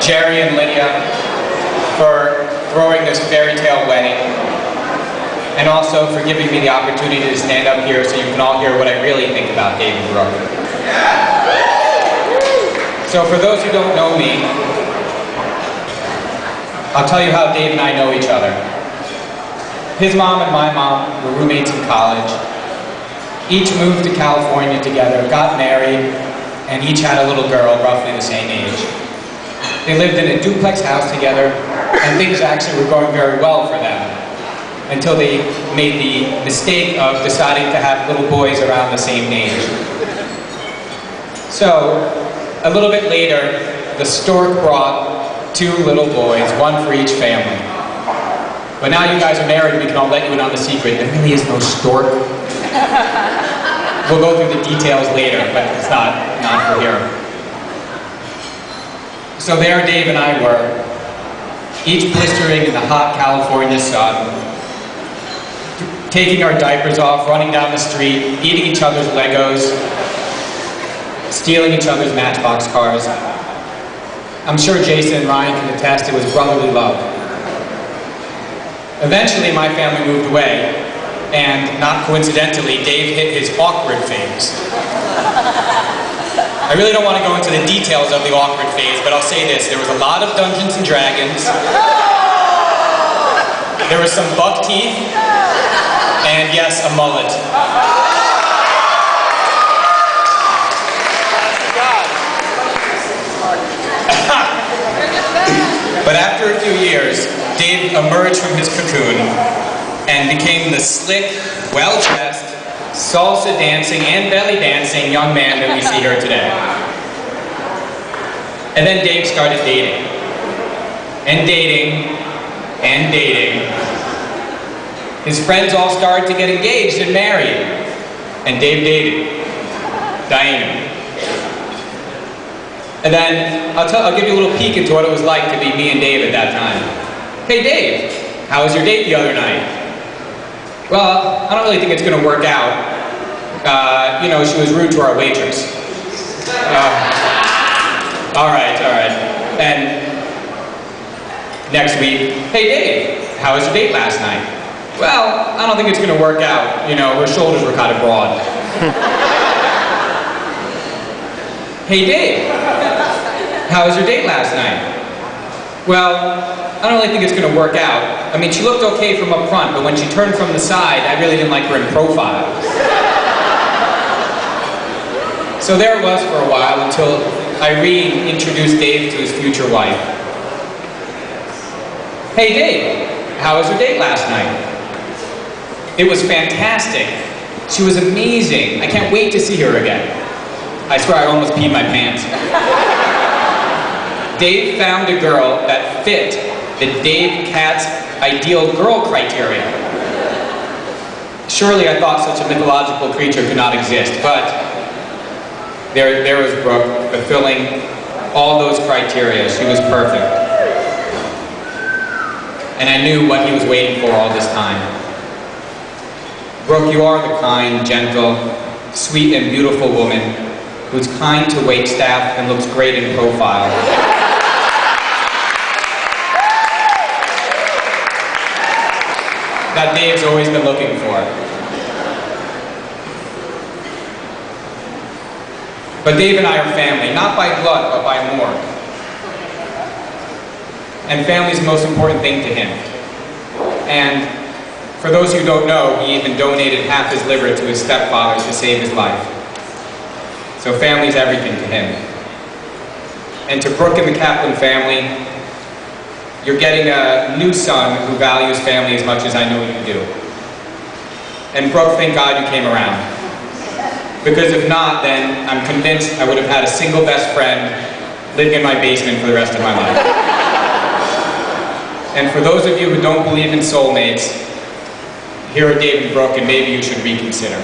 Jerry and Lydia for throwing this fairy tale wedding, and also for giving me the opportunity to stand up here so you can all hear what I really think about Dave and Brooke. So for those who don't know me, I'll tell you how Dave and I know each other. His mom and my mom were roommates in college. Each moved to California together, got married, and each had a little girl roughly the same age. They lived in a duplex house together, and things actually were going very well for them, until they made the mistake of deciding to have little boys around the same age. So, a little bit later, the stork brought 2 little boys, one for each family. But now you guys are married, we can all let you in on the secret. There really is no stork. We'll go through the details later, but it's not for here. So there Dave and I were, each blistering in the hot California sun, taking our diapers off, running down the street, eating each other's Legos, stealing each other's Matchbox cars. I'm sure Jason and Ryan can attest it was brotherly love. Eventually my family moved away, and not coincidentally, Dave hit his awkward phase. I really don't want to go into the details of the awkward phase, but I'll say this, there was a lot of Dungeons and Dragons, there was some buck teeth, and yes, a mullet. But after a few years, Dave emerged from his cocoon and became the slick, well-dressed, salsa dancing and belly dancing young man that we see here today. And then Dave started dating. And dating. And dating. His friends all started to get engaged and married. And Dave dated Diana. And then I'll give you a little peek into what it was like to be me and Dave at that time. Hey Dave, how was your date the other night? Well, I don't really think it's going to work out. You know, she was rude to our waitress. All right. And next week, hey Dave, how was your date last night? Well, I don't think it's going to work out. You know, her shoulders were kind of broad. Hey Dave, how was your date last night? Well, I don't really think it's going to work out. I mean, she looked okay from up front, but when she turned from the side, I really didn't like her in profile. So there it was for a while until Irene introduced Dave to his future wife. Hey Dave, how was your date last night? It was fantastic. She was amazing. I can't wait to see her again. I swear I almost peed my pants. Dave found a girl that fit the Dave Katz ideal girl criteria. Surely I thought such a mythological creature could not exist, but there was Brooke, fulfilling all those criteria. She was perfect. And I knew what he was waiting for all this time. Brooke, you are the kind, gentle, sweet and beautiful woman who's kind to waitstaff and looks great in profile. That Dave's always been looking for. But Dave and I are family, not by blood, but by more. And family's the most important thing to him. And for those who don't know, he even donated half his liver to his stepfather to save his life. So family's everything to him. And to Brooke and the Kaplan family, you're getting a new son who values family as much as I know you do. And Brooke, thank God you came around. Because if not, then I'm convinced I would have had a single best friend living in my basement for the rest of my life. And for those of you who don't believe in soulmates, here are Dave and Brooke, and maybe you should reconsider.